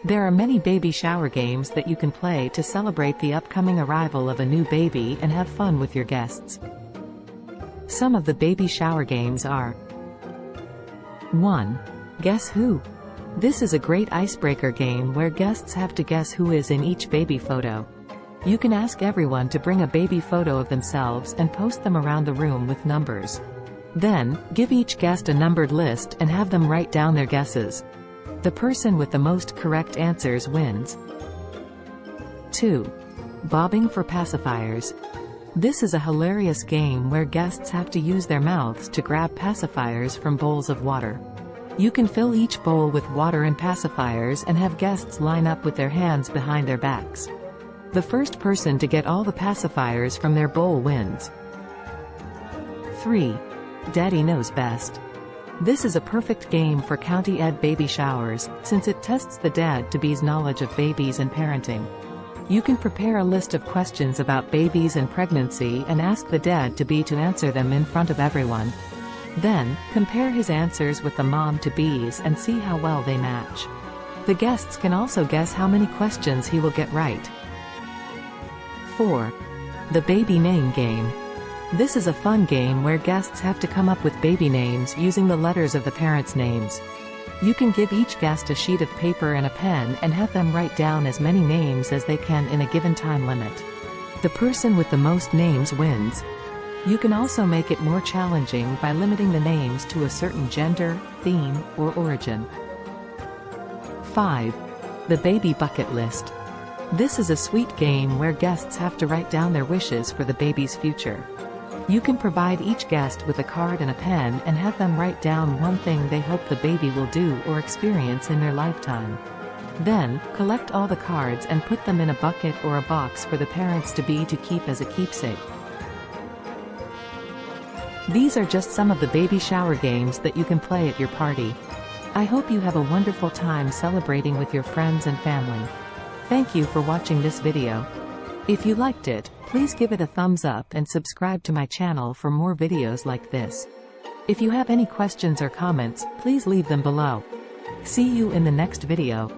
There are many baby shower games that you can play to celebrate the upcoming arrival of a new baby and have fun with your guests. Some of the baby shower games are: 1. Guess Who? This is a great icebreaker game where guests have to guess who is in each baby photo. You can ask everyone to bring a baby photo of themselves and post them around the room with numbers. Then, give each guest a numbered list and have them write down their guesses. The person with the most correct answers wins. 2. Bobbing for pacifiers. This is a hilarious game where guests have to use their mouths to grab pacifiers from bowls of water. You can fill each bowl with water and pacifiers and have guests line up with their hands behind their backs. The first person to get all the pacifiers from their bowl wins. 3. Daddy Knows Best. This is a perfect game for County Ed baby showers, since it tests the dad-to-be's knowledge of babies and parenting. You can prepare a list of questions about babies and pregnancy and ask the dad-to-be to answer them in front of everyone. Then, compare his answers with the mom-to-be's and see how well they match. The guests can also guess how many questions he will get right. 4. The Baby Name Game. This is a fun game where guests have to come up with baby names using the letters of the parents' names. You can give each guest a sheet of paper and a pen and have them write down as many names as they can in a given time limit. The person with the most names wins. You can also make it more challenging by limiting the names to a certain gender, theme, or origin. 5. The Baby Bucket List. This is a sweet game where guests have to write down their wishes for the baby's future. You can provide each guest with a card and a pen and have them write down one thing they hope the baby will do or experience in their lifetime. Then, collect all the cards and put them in a bucket or a box for the parents-to-be to keep as a keepsake. These are just some of the baby shower games that you can play at your party. I hope you have a wonderful time celebrating with your friends and family. Thank you for watching this video. If you liked it, please give it a thumbs up and subscribe to my channel for more videos like this. If you have any questions or comments, please leave them below. See you in the next video.